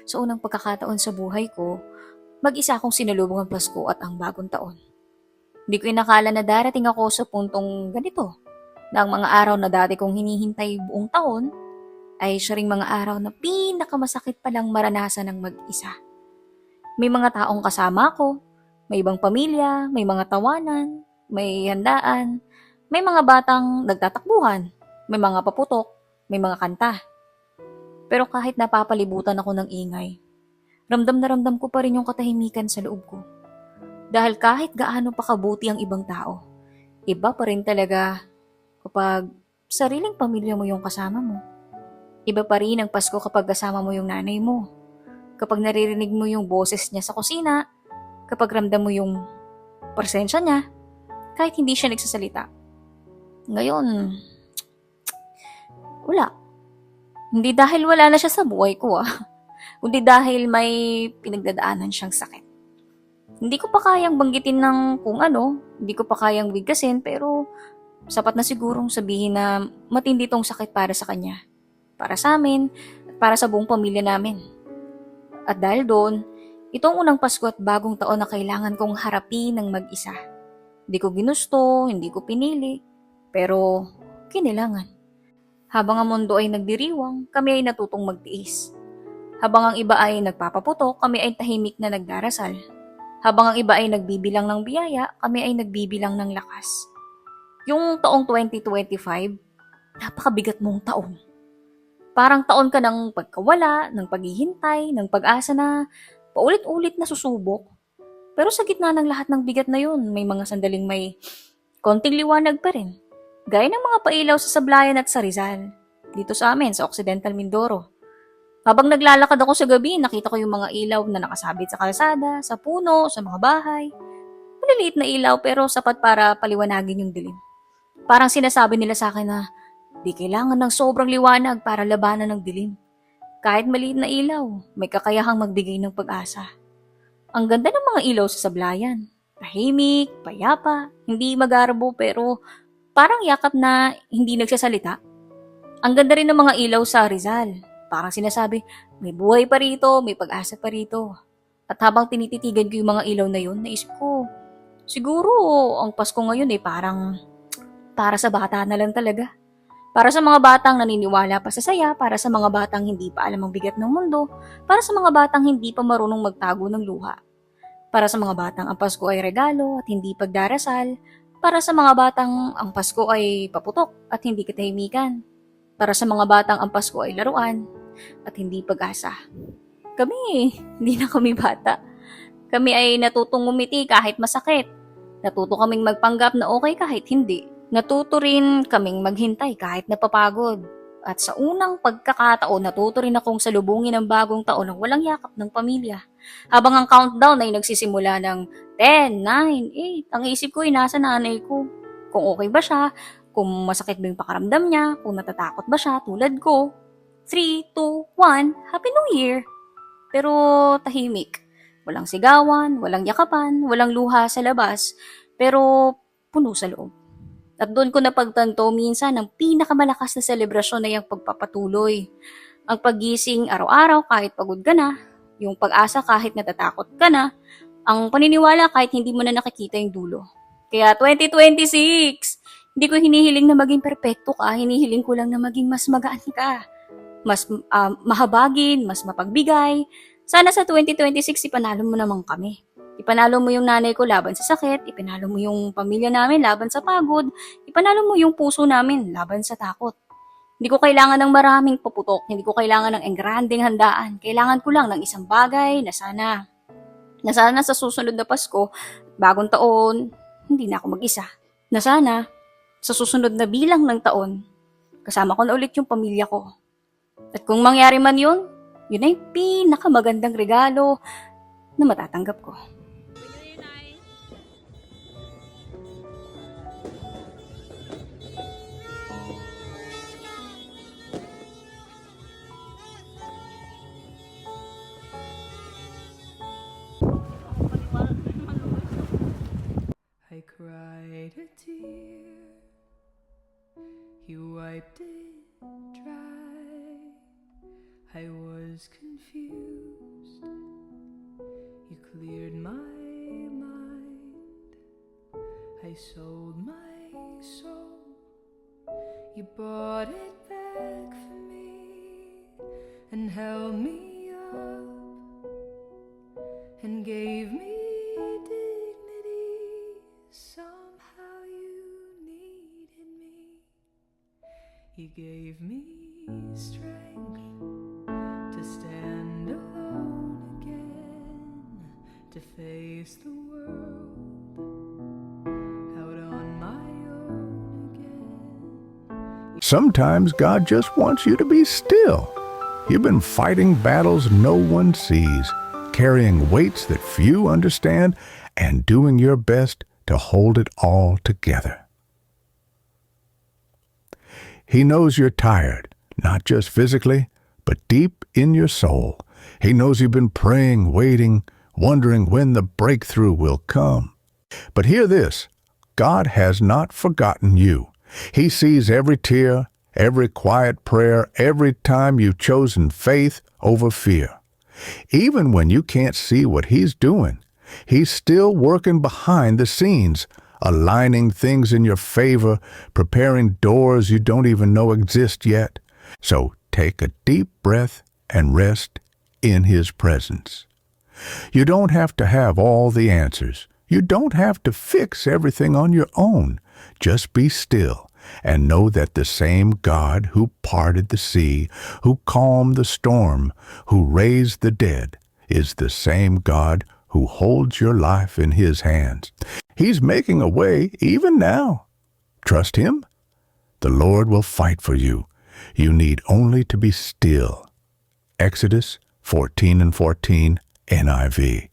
Sa unang pagkakataon sa buhay ko, mag-isa akong sinalubong ang Pasko at ang bagong taon. Hindi ko inakala na darating ako sa puntong ganito, na ang mga araw na dati kong hinihintay buong taon ay siya ring mga araw na pinakamasakit palang maranasan ng mag-isa. May mga taong kasama ko, may ibang pamilya, may mga tawanan, may handaan, may mga batang nagtatakbuhan, may mga paputok, may mga kanta. Pero kahit napapalibutan ako ng ingay, ramdam na ramdam ko pa rin yung katahimikan sa loob ko. Dahil kahit gaano pa kabuti ang ibang tao, iba pa rin talaga kapag sariling pamilya mo yung kasama mo. Iba pa rin ang Pasko kapag kasama mo yung nanay mo. Kapag naririnig mo yung boses niya sa kusina, kapag ramdam mo yung presensya niya, kahit hindi siya nagsasalita. Ngayon, wala. Hindi dahil wala na siya sa buhay ko kundi dahil may pinagdadaanan siyang sakit. Hindi ko pa kayang banggitin ng kung ano, hindi ko pa kayang bigkasin, pero sapat na sigurong sabihin na matindi tong sakit para sa kanya, para sa amin, at para sa buong pamilya namin. At dahil doon, itong unang Pasko at bagong taon na kailangan kong harapin ng mag-isa. Hindi ko ginusto, hindi ko pinili, pero kinailangan. Habang ang mundo ay nagdiriwang, kami ay natutong magtiis. Habang ang iba ay nagpapaputok, kami ay tahimik na nagdarasal. Habang ang iba ay nagbibilang ng biyaya, kami ay nagbibilang ng lakas. Yung taong 2025, napakabigat mong taon. Parang taon ka ng pagkawala, ng paghihintay, ng pag-asa na paulit-ulit na susubok. Pero sa gitna ng lahat ng bigat na yun, may mga sandaling may konting liwanag pa rin. Gaya ng mga pailaw sa Sablayan at sa Rizal, dito sa amin, sa Occidental Mindoro. Habang naglalakad ako sa gabi, nakita ko yung mga ilaw na nakasabit sa kalsada, sa puno, sa mga bahay. Maliliit na ilaw pero sapat para paliwanagin yung dilim. Parang sinasabi nila sa akin na di kailangan ng sobrang liwanag para labanan ng dilim. Kahit maliit na ilaw, may kakayahang magbigay ng pag-asa. Ang ganda ng mga ilaw sa Sablayan. Tahimik, payapa, hindi magarbo pero parang yakap na hindi nagsasalita. Ang ganda rin ng mga ilaw sa Rizal. Parang sinasabi, may buhay pa rito, may pag-asa pa rito. At habang tinititigan ko yung mga ilaw na yun, naisip ko, siguro ang Pasko ngayon parang para sa bata na lang talaga. Para sa mga batang naniniwala pa sa saya, para sa mga batang hindi pa alam ang bigat ng mundo, para sa mga batang hindi pa marunong magtago ng luha. Para sa mga batang ang Pasko ay regalo at hindi pagdarasal, para sa mga batang ang Pasko ay paputok at hindi katahimikan, para sa mga batang ang Pasko ay laruan at hindi pag-asa. Kami, hindi na kami bata. Kami ay natutong umiti kahit masakit. Natuto kaming magpanggap na okay kahit hindi. Natuto rin kaming maghintay kahit napapagod. At sa unang pagkakataon, natuto rin akong salubungin ang bagong taon ng walang yakap ng pamilya. Habang ang countdown ay nagsisimula ng 10, 9, 8, ang isip ko ay nasa nanay ko. Kung okay ba siya, kung masakit ba yung pakaramdam niya, kung natatakot ba siya tulad ko. 3, 2, 1, Happy New Year! Pero tahimik. Walang sigawan, walang yakapan, walang luha sa labas, pero puno sa loob. At doon ko napagtanto minsan ang pinakamalakas na selebrasyon na yung pagpapatuloy. Ang paggising araw-araw kahit pagod ka na, yung pag-asa kahit natatakot ka na, ang paniniwala kahit hindi mo na nakikita yung dulo. Kaya 2026, hindi ko hinihiling na maging perpekto ka, hinihiling ko lang na maging mas magaan ka, mas mahabagin, mas mapagbigay. Sana sa 2026, ipanalo mo naman kami. Ipanalo mo yung nanay ko laban sa sakit, ipanalo mo yung pamilya namin laban sa pagod, ipanalo mo yung puso namin laban sa takot. Hindi ko kailangan ng maraming paputok, hindi ko kailangan ng engranding handaan. Kailangan ko lang ng isang bagay na sana sa susunod na Pasko, bagong taon, hindi na ako mag-isa. Na sana, sa susunod na bilang ng taon, kasama ko na ulit yung pamilya ko. At kung mangyari man yun ay pinakamagandang regalo na matatanggap ko. I cried a tear, he wiped it dry. I was confused, cleared my mind. I sold my soul. You bought it back for me and held me up and gave me dignity. Somehow you needed me. You gave me strength to stand alone again, to face the world out on my own again. Sometimes God just wants you to be still. You've been fighting battles no one sees, carrying weights that few understand, and doing your best to hold it all together. He knows you're tired, not just physically, but deep in your soul. He knows you've been praying, waiting, wondering when the breakthrough will come. But hear this, God has not forgotten you. He sees every tear, every quiet prayer, every time you've chosen faith over fear. Even when you can't see what He's doing, He's still working behind the scenes, aligning things in your favor, preparing doors you don't even know exist yet. So take a deep breath and rest in His presence. You don't have to have all the answers. You don't have to fix everything on your own. Just be still and know that the same God who parted the sea, who calmed the storm, who raised the dead, is the same God who holds your life in His hands. He's making a way even now. Trust Him. The Lord will fight for you. You need only to be still. Exodus 14:14 NIV.